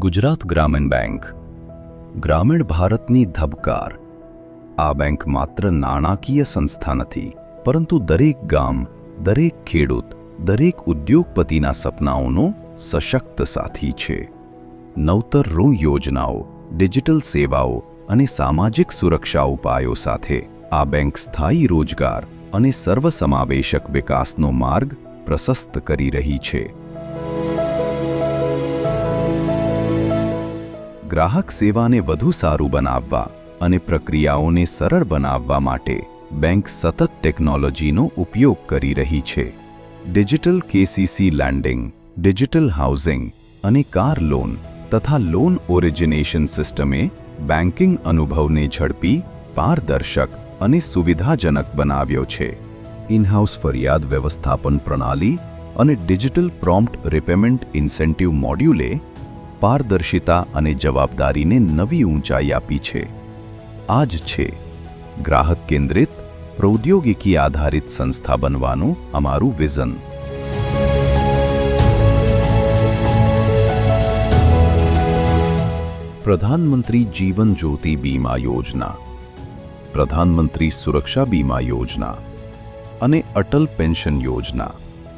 ગુજરાત ગ્રામીણ બેંક ગ્રામીણ ભારતની ધબકાર। આ બેંક માત્ર નાણાકીય સંસ્થા નથી, પરંતુ દરેક ગામ, દરેક ખેડૂત, દરેક ઉદ્યોગપતિના સપનાઓનો સશક્ત સાથી છે। નવતર ઋણ યોજનાઓ, ડિજિટલ સેવાઓ અને સામાજિક સુરક્ષા ઉપાયો સાથે આ બેંક સ્થાયી રોજગાર અને સર્વસમાવેશક વિકાસનો માર્ગ પ્રશસ્ત કરી રહી છે। ગ્રાહક સેવાને વધુ સારું બનાવવા અને પ્રક્રિયાઓને સરળ બનાવવા માટે બેંક સતત ટેકનોલોજીનો ઉપયોગ કરી રહી છે। Digital KCC landing, digital housing અને કાર લોન તથા લોન ઓરિજિનેશન સિસ્ટમે બેન્કિંગ અનુભવને ઝડપી, પારદર્શક અને સુવિધાજનક બનાવ્યો છે। ઇનહાઉસ ફરિયાદ વ્યવસ્થાપન પ્રણાલી અને ડિજિટલ પ્રોમ્પ્ટ રિપેમેન્ટ ઇન્સેન્ટિવ મોડ્યુલે પારદર્શિતા અને જવાબદારીને નવી ઊંચાઈ આપી છે। આ જ છે ગ્રાહક કેન્દ્રિત, પ્રૌદ્યોગિકી આધારિત સંસ્થા બનવાનું અમારું વિઝન। પ્રધાનમંત્રી જીવન જ્યોતિ બીમા યોજના, પ્રધાનમંત્રી સુરક્ષા બીમા યોજના અને અટલ પેન્શન યોજના,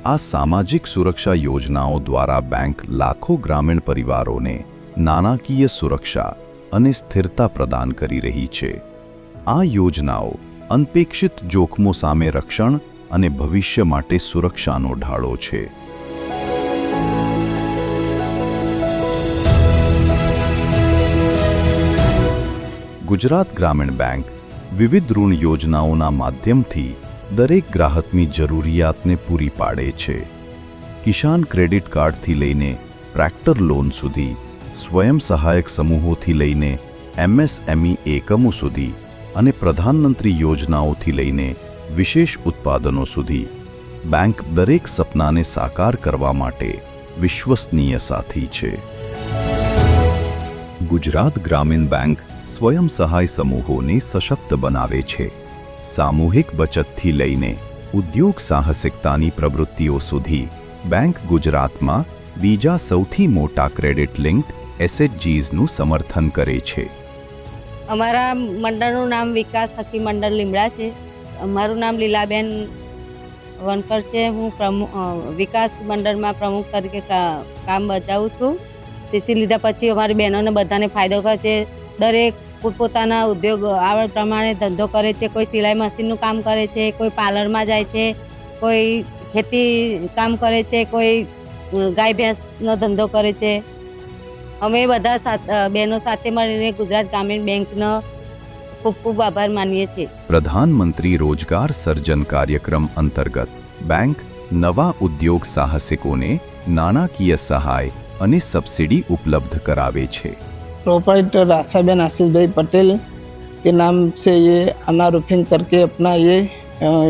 આ સામાજિક સુરક્ષા યોજનાઓ દ્વારા બેંક લાખો ગ્રામીણ પરિવારોને નાણાકીય સુરક્ષા અને સ્થિરતા પ્રદાન કરી રહી છે। આ યોજનાઓ અનપેક્ષિત જોખમો સામે રક્ષણ અને ભવિષ્ય માટે સુરક્ષાનો ઢાળો છે। ગુજરાત ગ્રામીણ બેંક વિવિધ ઋણ યોજનાઓના માધ્યમથી દરેક ગ્રાહકની જરૂરિયાતને પૂરી પાડે છે। કિસાન ક્રેડિટ કાર્ડથી લઈને ટ્રેક્ટર લોન સુધી, સ્વયં સહાયક સમૂહોથી લઈને એમએસએમઈ એકમો સુધી અને પ્રધાનમંત્રી યોજનાઓથી લઈને વિશેષ ઉત્પાદનો સુધી, બેંક દરેક સપનાને સાકાર કરવા માટે વિશ્વસનીય સાથી છે। ગુજરાત ગ્રામીણ બેંક સ્વયં સહાય સમૂહોને સશક્ત બનાવે છે। સામૂહિક બચતથી લઈને ઉદ્યોગ સાહસિકતાની પ્રવૃત્તિઓ સુધી બેંક ગુજરાતમાં બીજા સૌથી મોટા ક્રેડિટ લિંક્ડ એસએચજીસનું સમર્થન કરે છે। અમારા મંડળનું નામ વિકાસ સખી મંડળ લીમડા છે। મારું નામ લીલાબેન વનકર છે। હું વિકાસ મંડળમાં પ્રમુખ તરીકે કામ બજાવું છું। સીસી લીધા પછી અમારી બહેનોને બધાને ફાયદો થાય છે। દરેક પોતપોતાના ઉદ્યોગ આવડ પ્રમાણે ધંધો કરે છે। કોઈ સિલાઈ મશીનનું કામ કરે છે, કોઈ પાર્લરમાં જાય છે, કોઈ ખેતી કામ કરે છે, કોઈ ગાય ભેંસનો ધંધો કરે છે। અમે બધા બહેનો સાથે મળીને ગુજરાત ગ્રામીણ બેંકનો ખૂબ ખૂબ આભાર માનીએ છીએ। પ્રધાનમંત્રી રોજગાર સર્જન કાર્યક્રમ અંતર્ગત બેંક નવા ઉદ્યોગ સાહસિકોને નાણાકીય સહાય અને સબસિડી ઉપલબ્ધ કરાવે છે। प्रोपराइटर आशाबेन आशीष भाई पटेल के नाम से ये अन्ना रूफिंग करके अपना ये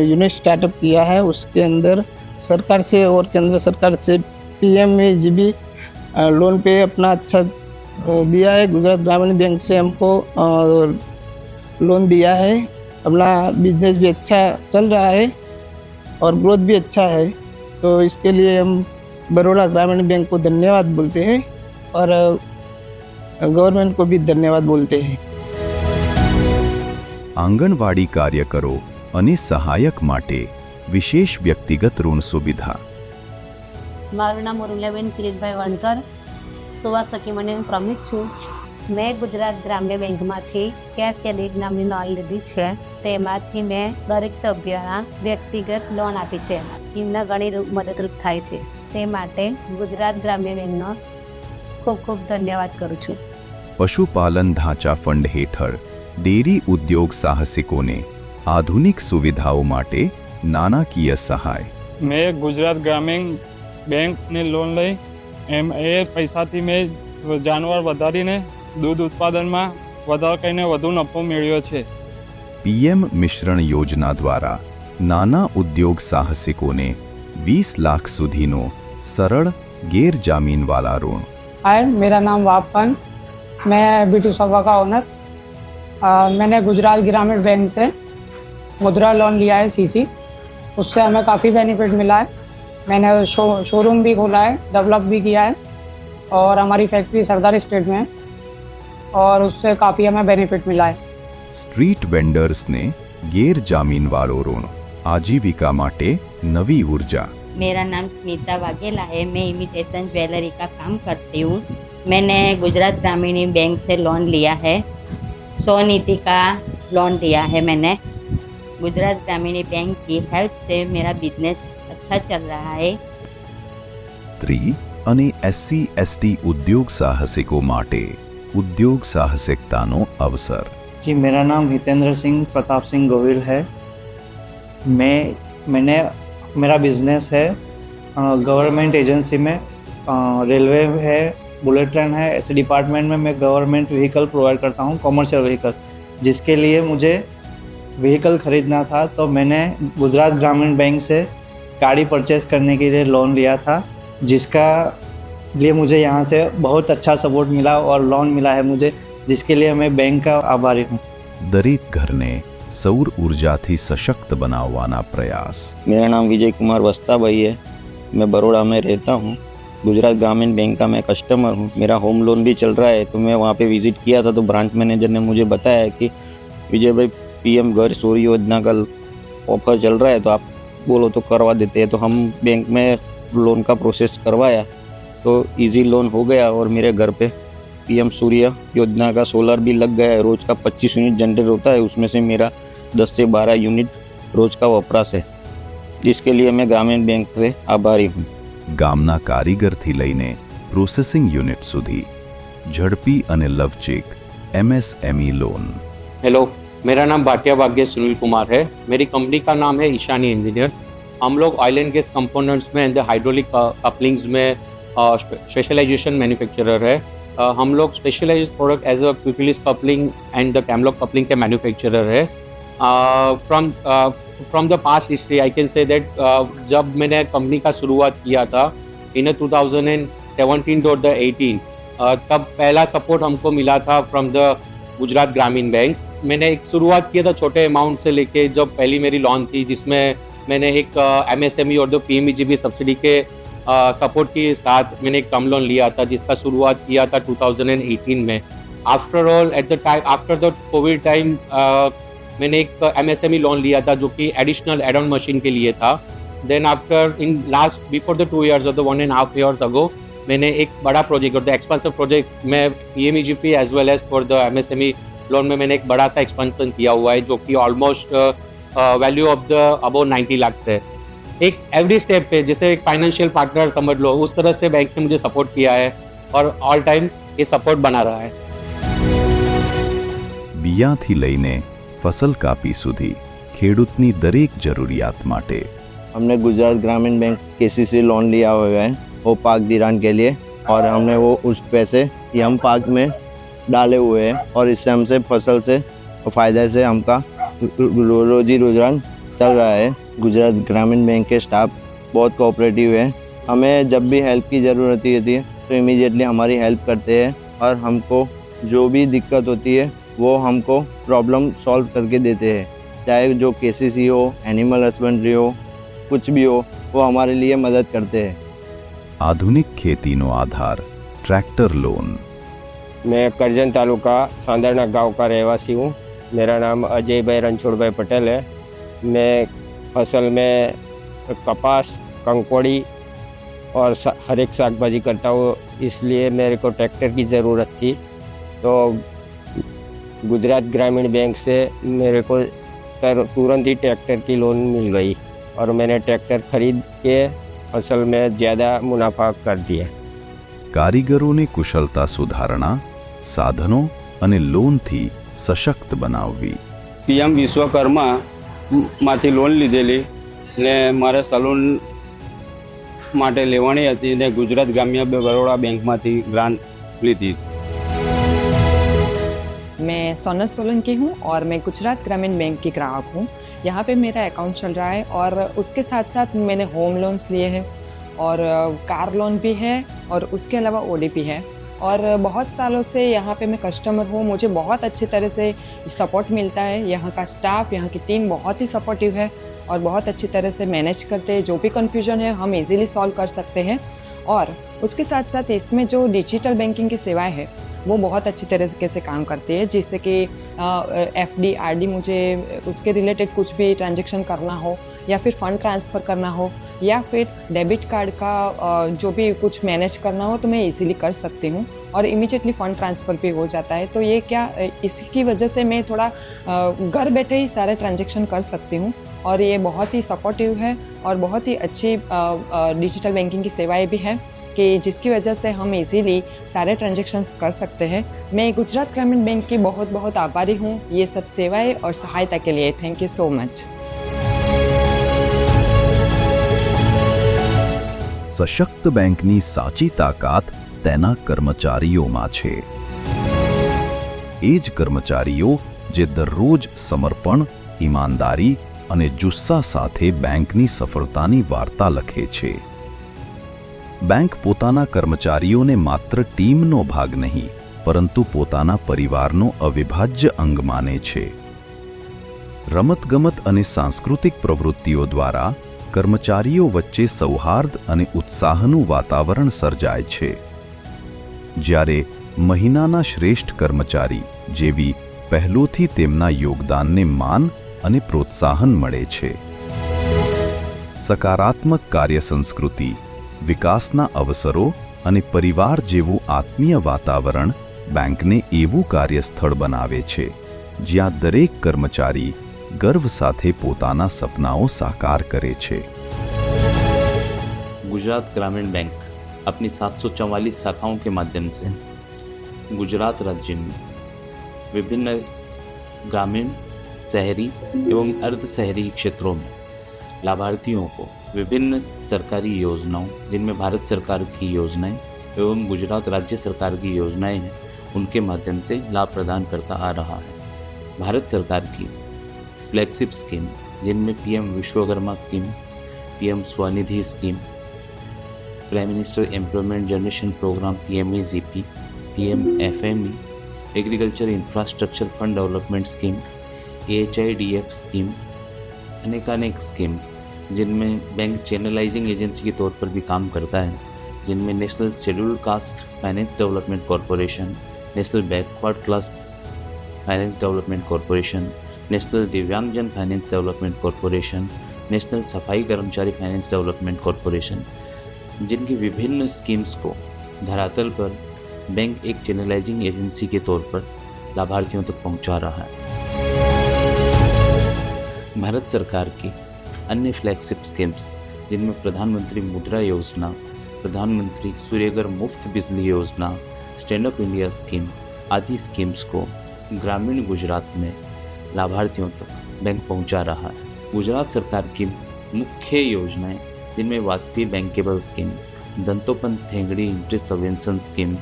यूनिट स्टार्टअप किया है। उसके अंदर सरकार से और केंद्र सरकार से पीएमजीबी लोन पे अपना अच्छा दिया है। गुजरात ग्रामीण बैंक से हमको लोन दिया है। अपना बिजनेस भी अच्छा चल रहा है और ग्रोथ भी अच्छा है। तो इसके लिए हम बड़ौदा ग्रामीण बैंक को धन्यवाद बोलते हैं और गवर्नमेंट को भी धन्यवाद बोलते हैं। આંગણવાડી કાર્યકરો અને સહાયક માટે વિશેષ વ્યક્તિગત ઋણ સુવિધા। મારું નામ ઉર્મિલાબેન કિરીટભાઈ વણકર, સુવાસ સખી મંડળની પ્રમુખ છું। મેં ગુજરાત ગ્રામ્ય બેંકમાંથી કેશ ક્રેડિટ નામની લોન લીધી છે। તેમાંથી મેં દરેક સભ્યના વ્યક્તિગત લોન આપી છે। એમને ઘણી મદદરૂપ થાય છે। તે માટે ગુજરાત ગ્રામ્ય બેંકનો ખૂબ ખૂબ ધન્યવાદ કરું છું। પશુપાલન ઢાંચા ફંડ હેઠળ ડેરી ઉદ્યોગ સાહસિકોને આધુનિક સુવિધાઓ માટે નાણાકીય સહાય। મેં ગુજરાત ગ્રામીણ બેંકની લોન લઈ એ પૈસાથી મેં જાનવર વધારીને દૂધ ઉત્પાદનમાં વધારો કરીને વધુ નફો મેળવ્યો છે। પીએમ મિશ્રણ યોજના દ્વારા નાના ઉદ્યોગ સાહસિકોને 20 લાખ સુધીનો સરળ ગેરજામીનવાળા ऋण। हाय, मेरा नाम वापन, मैं B2 सभा का ओनर। मैंने गुजरात ग्रामीण बैंक से मुद्रा लोन लिया है सीसी। उससे हमें काफ़ी बेनिफिट मिला है। मैंने शोरूम भी खोला है, डेवलप भी किया है। और हमारी फैक्ट्री सरदार स्टेट में है और उससे काफ़ी हमें बेनिफिट मिला है। સ્ટ્રીટ વેન્ડર્સને ગેરજામીનવાળો ઋણ આજીવિકા માટે નવી ઉર્જા। मेरा नाम स्मिता वाघेला है। मैं इमिटेशन ज्वेलरी का काम करती हूँ। मैंने गुजरात ग्रामीण बैंक से लोन लिया है। स्वनिधि का लोन लिया है मैंने। गुजरात ग्रामीण बैंक की हेल्प से मेरा बिजनेस अच्छा चल रहा है। સ્ત્રી અને એસસી એસટી ઉદ્યોગ સાહસિકો માટે ઉદ્યોગ સાહસિકતાનો અવસર। जी, मेरा नाम हितेंद्र सिंह प्रताप सिंह गोविल है। मेरा बिजनेस है गवर्नमेंट एजेंसी में, रेलवे है, बुलेट ट्रेन है। ऐसे डिपार्टमेंट में मैं गवर्नमेंट व्हीकल प्रोवाइड करता हूँ, कॉमर्शियल व्हीकल। जिसके लिए मुझे व्हीकल ख़रीदना था तो मैंने गुजरात ग्रामीण बैंक से गाड़ी परचेज़ करने के लिए लोन लिया था, जिसका लिए मुझे यहाँ से बहुत अच्छा सपोर्ट मिला और लोन मिला है मुझे, जिसके लिए मैं बैंक का आभारी हूँ। દરેક ઘરને સૌર ઉર્જાથી સશક્ત બનાવવાના પ્રયાસ। मेरा नाम विजय कुमार वस्ताभाई है। मैं बड़ौदा में रहता हूँ। गुजरात ग्रामीण बैंक का मैं कस्टमर हूँ। मेरा होम लोन भी चल रहा है, तो मैं वहाँ पे विज़िट किया था, तो ब्रांच मैनेजर ने मुझे बताया कि विजय भाई पीएम घर सौर योजना का ऑफर चल रहा है, तो आप बोलो तो करवा देते हैं। तो हम बैंक में लोन का प्रोसेस करवाया तो इजी लोन हो गया और मेरे घर पे पीएम सूर्य योजना का सोलर भी लग गया है। रोज़ का 25 यूनिट जनरेट होता है, उसमें से मेरा 10 से 12 यूनिट रोज़ का वपराश है, जिसके लिए मैं ग्रामीण बैंक से आभारी हूँ। ગામના કારીગરથી લઈને પ્રોસેસિંગ યુનિટ સુધી ઝડપી અને લવચીક MSME લોન। हेलो, मेरा नाम भाटिया भाग्य सुनील कुमार है। मेरी कंपनी का नाम है ईशानी इंजीनियर्स। हम लोग ऑयल एंड गैस कंपोनेंट्स में एंड हाइड्रोलिक कपलिंग्स में स्पेशलाइजेशन मैन्युफैक्चरर है। हम लोग specialised product as a quick release coupling and the camlock coupling के मैन्युफैक्चरर है। From the past history I can say that जब मैंने कंपनी का शुरुआत किया था इन 2017 टू द 18, तब पहला सपोर्ट हमको मिला था फ्रॉम द गुजरात ग्रामीण बैंक। मैंने एक शुरुआत किया था छोटे अमाउंट से लेके, जब पहली मेरी लोन थी जिसमें मैंने एक MSME और जो PMEGB सब्सिडी के सपोर्ट के साथ मैंने एक टर्म लोन लिया था, जिसका शुरुआत किया था 2018 में। After all at the time after the Covid time मैंने एक MSME लोन लिया था जो कि एडिशनल एड ऑन मशीन के लिए था। Then after in last before the 2 years और द 1.5 years अगो मैंने एक बड़ा प्रोजेक्ट और द एक्सपेंसिव प्रोजेक्ट में PMEGP as well as for the MSME loan में मैंने एक बड़ा सा एक्सपेंशन किया हुआ है, जो कि almost value of the about 90 lakh है। एक एवरी स्टेप पे जैसे एक फाइनेंशियल पार्टनर समझ लो, उस तरह से बैंक ने मुझे सपोर्ट किया है और ऑल टाइम ये सपोर्ट बना रहा है। બિયાથી લઈને ફસલ કાપી સુધી ખેડૂતની દરેક જરૂરિયાત માટે हमने गुजरात ग्रामीण बैंक KCC लोन लिया हुआ है वो पाक धिराण के लिए, और हमने वो उस पैसे कि हम पाक में डाले हुए हैं और इससे हमसे फसल से फ़ायदे से हमका रोजी रोजगार चल रहा है। गुजरात ग्रामीण बैंक के स्टाफ बहुत कोऑपरेटिव है। हमें जब भी हेल्प की ज़रूरत होती है तो इमीडिएटली हमारी हेल्प करते हैं, और हमको जो भी दिक्कत होती है वो हमको प्रॉब्लम सॉल्व करके देते हैं। चाहे जो KCC हो, एनिमल हस्बेंड्री हो, कुछ भी हो, वो हमारे लिए मदद करते हैं। આધુનિક ખેતીનો આધાર ટ્રેક્ટર લોન। मैं करजन तालुका सांदरना गांव का रहवासी हूँ। मेरा नाम अजय भाई रणछोड़ भाई पटेल है। मैं फसल में कपास, कंकोड़ी और हर एक साग भाजी करता हूँ, इसलिए मेरे को ट्रैक्टर की ज़रूरत थी। तो गुजरात ग्रामीण बैंक से मेरे को तुरंत ही ट्रैक्टर की लोन मिल गई और मैंने ट्रैक्टर खरीद के फसल में ज़्यादा मुनाफा कर दिया। કારીગરોને કુશળતા સુધારણા, સાધનો અને લોનથી સશક્ત બનાવવી। PM વિશ્વકર્મા માંથી લોન લીધેલી ને મારે સલૂન માટે લેવાની હતી ને ગુજરાત ગ્રામ્ય બરોડા બેંકમાંથી ગ્રાન્ટ લીધી। मैं सोनल सोलंकी हूँ और मैं गुजरात ग्रामीण बैंक की ग्राहक हूँ। यहाँ पे मेरा अकाउंट चल रहा है और उसके साथ साथ मैंने होम लोन्स लिए हैं और कार लोन भी है और उसके अलावा ODP है। और बहुत सालों से यहाँ पे मैं कस्टमर हूँ। मुझे बहुत अच्छी तरह से सपोर्ट मिलता है। यहाँ का स्टाफ, यहाँ की टीम बहुत ही सपोर्टिव है और बहुत अच्छी तरह से मैनेज करते हैं। जो भी कन्फ्यूजन है हम इजीली सॉल्व कर सकते हैं और उसके साथ साथ इसमें जो डिजिटल बैंकिंग की सेवाएं है वो बहुत अच्छी तरीके से काम करती है, जिससे कि FD RD मुझे उसके रिलेटेड कुछ भी ट्रांजैक्शन करना हो या फिर फंड ट्रांसफ़र करना हो या फिर डेबिट कार्ड का जो भी कुछ मैनेज करना हो तो मैं इजीली कर सकती हूँ और इमीडिएटली फ़ंड ट्रांसफ़र भी हो जाता है। तो ये क्या इसकी वजह से मैं थोड़ा घर बैठे ही सारे ट्रांजैक्शन कर सकती हूँ और ये बहुत ही सपोर्टिव है और बहुत ही अच्छी डिजिटल बैंकिंग की सेवाएं भी हैं कि जिसकी वजह से हम इजीली सारे ट्रांजैक्शंस कर सकते हैं। मैं गुजरात ग्रामीण बैंक की बहुत बहुत आभारी हूँ ये सब सेवाएं और सहायता के लिए। Thank you so much. સશક્ત બેંકની સાચી તાકાત તેના કર્મચારીઓમાં છે. એ જ કર્મચારીઓ જે દરરોજ સમર્પણ, ઈમાનદારી અને જુસ્સા સાથે બેંકની સફળતાની વાર્તા લખે છે. બેંક પોતાના કર્મચારીઓને માત્ર ટીમનો ભાગ નહીં, પરંતુ પોતાના પરિવારનો અવિભાજ્ય અંગ માને છે. રમતગમત અને સાંસ્કૃતિક પ્રવૃત્તિઓ દ્વારા કર્મચારીઓ વચ્ચે સૌહાર્દ અને ઉત્સાહનું વાતાવરણ સર્જાય છે. જ્યારે મહિનાના શ્રેષ્ઠ કર્મચારી જેવી પહેલોથી તેમના યોગદાનને માન અને પ્રોત્સાહન મળે છે. સકારાત્મક કાર્ય સંસ્કૃતિ, વિકાસના અવસરો અને પરિવાર જેવું આત્મીય વાતાવરણ બેંકને એવું કાર્યસ્થળ બનાવે છે જ્યાં દરેક કર્મચારી गर्व साथे पोताना सपनाओं साकार करे छे. गुजरात ग्रामीण बैंक अपनी 744 शाखाओं के माध्यम से गुजरात राज्य में विभिन्न ग्रामीण, शहरी एवं अर्ध शहरी क्षेत्रों में लाभार्थियों को विभिन्न सरकारी योजनाओं, जिनमें भारत सरकार की योजनाएं एवं गुजरात राज्य सरकार की योजनाएं हैं, उनके माध्यम से लाभ प्रदान करता आ रहा है. भारत सरकार की फ्लैगशिप स्कीम, जिनमें PM Vishwakarma scheme, PM Svanidhi scheme, prime minister employment generation programme PMEGP, PM FME, agriculture infrastructure fund development scheme, AHIDF scheme, अनेकानेक स्कीम जिनमें बैंक चैनलाइजिंग एजेंसी के तौर पर भी काम करता है, जिनमें national scheduled caste finance development corporation, national backward class finance development corporation, national Divyangjan finance development corporation, national Safai Karamchari finance development corporation, जिनकी विभिन्न स्कीम्स को धरातल पर बैंक एक चैनलाइजिंग एजेंसी के तौर पर लाभार्थियों तक पहुंचा रहा है. भारत सरकार की अन्य फ्लैगशिप स्कीम्स, जिनमें प्रधानमंत्री मुद्रा योजना, प्रधानमंत्री सूर्यघर मुफ्त बिजली योजना, स्टैंड अप इंडिया स्कीम आदि स्कीम्स को ग्रामीण गुजरात में लाभार्थियों तक बैंक पहुंचा रहा है. गुजरात सरकार की मुख्य योजनाएं, जिनमें Vajpayee bankable scheme, Dattopant Thengadi interest subvention scheme,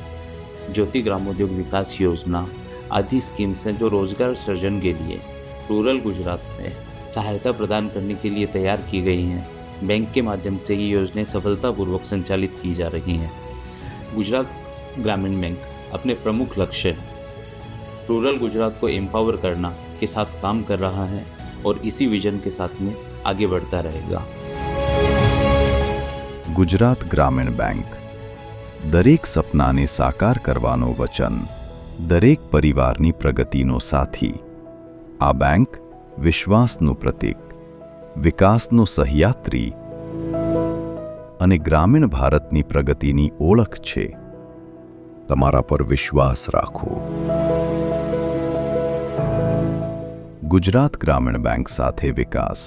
Jyoti Gramodyog Vikas योजना आदि स्कीम्स हैं जो रोजगार सृजन के लिए रूरल गुजरात में सहायता प्रदान करने के लिए तैयार की गई हैं. बैंक के माध्यम से ये योजनाएं सफलतापूर्वक संचालित की जा रही हैं. गुजरात ग्रामीण बैंक अपने प्रमुख लक्ष्य रूरल गुजरात को एम्पावर करना के साथ काम कर रहा है और इसी विजन के साथ में आगे बढ़ता रहेगा. गुजरात ग्रामीण बैंक दरेक सपनाने साकार करवानो वचन, दरेक परिवारनी प्रगतिनो साथी. आ बैंक विश्वासનું પ્રતીક, વિકાસનો સહયાત્રી અને ગ્રામીણ ભારતની પ્રગતિની ઓળખ છે. તમારા પર વિશ્વાસ રાખો. ગુજરાત ગ્રામીણ બેંક સાથે વિકાસ.